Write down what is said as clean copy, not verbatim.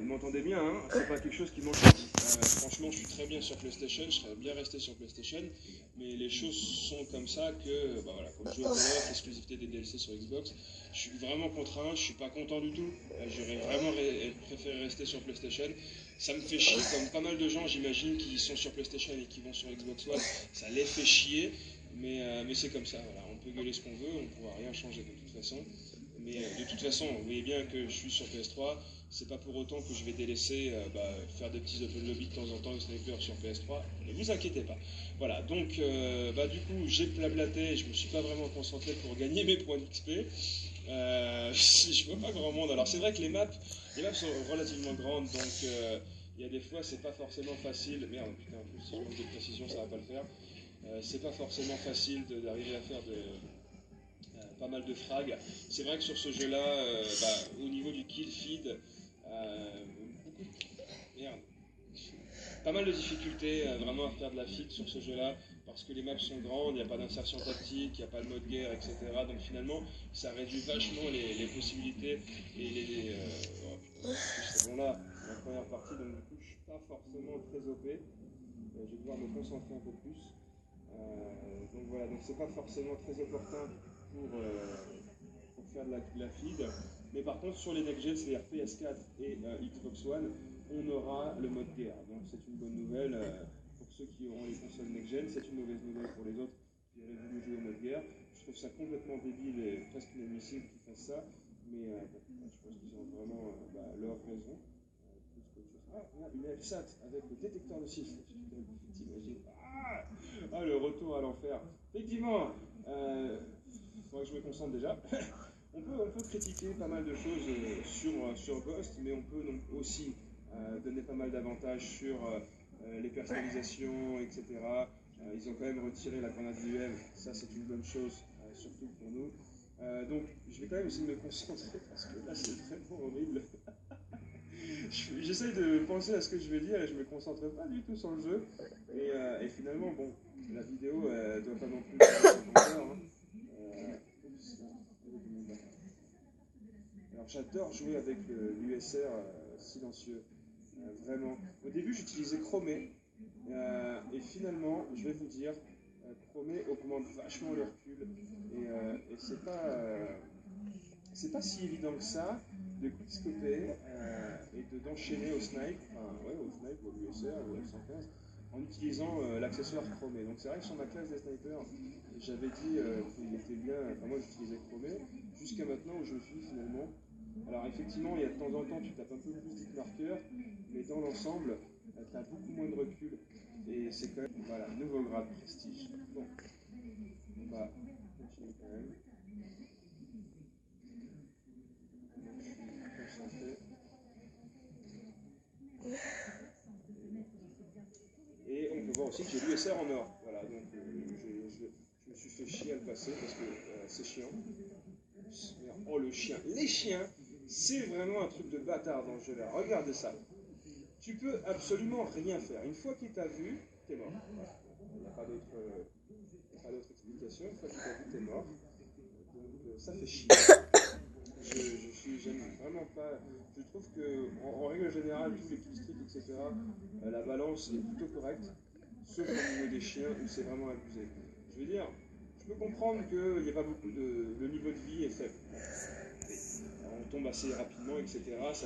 Vous m'entendez bien, hein? C'est pas quelque chose qui m'enchante. Franchement, je suis très bien sur PlayStation, je serais bien resté sur PlayStation, mais les choses sont comme ça que, bah voilà, comme je joue à Call of, l'exclusivité des DLC sur Xbox, je suis vraiment contraint, je suis pas content du tout. J'aurais vraiment préféré rester sur PlayStation. Ça me fait chier, comme pas mal de gens, j'imagine, qui sont sur PlayStation et qui vont sur Xbox One, ça les fait chier, mais c'est comme ça, voilà. On peut gueuler ce qu'on veut, on ne pourra rien changer de toute façon. Mais de toute façon, vous voyez bien que je suis sur PS3, c'est pas pour autant que je vais délaisser faire des petits open lobby de temps en temps au sniper sur PS3, ne vous inquiétez pas. Voilà, donc du coup j'ai blablaté, je me suis pas vraiment concentré pour gagner mes points d'XP. Je vois pas grand monde, alors c'est vrai que les maps sont relativement grandes, donc il y a des fois c'est pas forcément facile, merde putain, en plus si je manque de précision ça va pas le faire, c'est pas forcément facile d'arriver à faire pas mal de frags. C'est vrai que sur ce jeu-là, au niveau du kill feed, merde, pas mal de difficultés vraiment à faire de la feed sur ce jeu-là, parce que les maps sont grandes, il n'y a pas d'insertion tactique, il n'y a pas le mode guerre, etc. Donc finalement, ça réduit vachement les possibilités et c'est bon là, la première partie, donc du coup, je suis pas forcément très OP. Je vais devoir me concentrer un peu plus. Donc voilà, donc c'est pas forcément très opportun pour faire de la feed. Mais par contre, sur les next-gen, c'est-à-dire PS4 et Xbox One, on aura le mode guerre. Donc c'est une bonne nouvelle pour ceux qui auront les consoles next-gen, c'est une mauvaise nouvelle pour les autres qui auraient voulu jouer au mode guerre. Je trouve ça complètement débile et presque inadmissible qu'ils fassent ça, mais je pense qu'ils ont vraiment leur raison. Ah, une LSAT avec le détecteur de siffle. T'imagines? Le retour à l'enfer. Effectivement, il faudrait que je me concentre déjà. On peut critiquer pas mal de choses sur Ghost, mais on peut donc aussi donner pas mal d'avantages sur les personnalisations, etc. Ils ont quand même retiré la grenade UM, ça c'est une bonne chose, surtout pour nous. Donc je vais quand même essayer de me concentrer, parce que là c'est vraiment horrible. J'essaye de penser à ce que je vais dire et je me concentre pas du tout sur le jeu. Et finalement, bon, la vidéo doit pas non plus durer 50 heures. Hein. Alors j'adore jouer avec l'USR silencieux, vraiment. Au début j'utilisais Chromé, et finalement, je vais vous dire, Chromé augmente vachement le recul, et c'est pas si évident que ça de quickscoper et d'enchaîner au snipe, au snipe, ou au USR, ou au F-115, en utilisant l'accessoire Chromé. Donc c'est vrai que sur ma classe des snipers, j'avais dit qu'il était bien, moi j'utilisais Chromé, jusqu'à maintenant où je me suis dit finalement, alors effectivement il y a de temps en temps tu tapes un peu plus d'hit marqueurs, mais dans l'ensemble, tu as beaucoup moins de recul, et c'est quand même, voilà, nouveau grade prestige. Bon, on va continuer quand même. Et on peut voir aussi que j'ai l'USR en or. Voilà, donc je me suis fait chier à le passer parce que c'est chiant. Oh le chien, les chiens, c'est vraiment un truc de bâtard dans ce jeu-là. Regardez ça. Tu peux absolument rien faire. Une fois qu'il t'a vu, t'es mort. Voilà. Il n'y a pas d'autre explication. Une fois qu'il t'a vu, t'es mort. Donc ça fait chier. J'aime vraiment pas. Je trouve que, en règle générale, tous les killstreaks, etc., la balance est plutôt correcte, sauf au niveau des chiens où c'est vraiment abusé. Je veux dire, je peux comprendre qu'il n'y a pas beaucoup de. Le niveau de vie est faible. On tombe assez rapidement, etc. Ça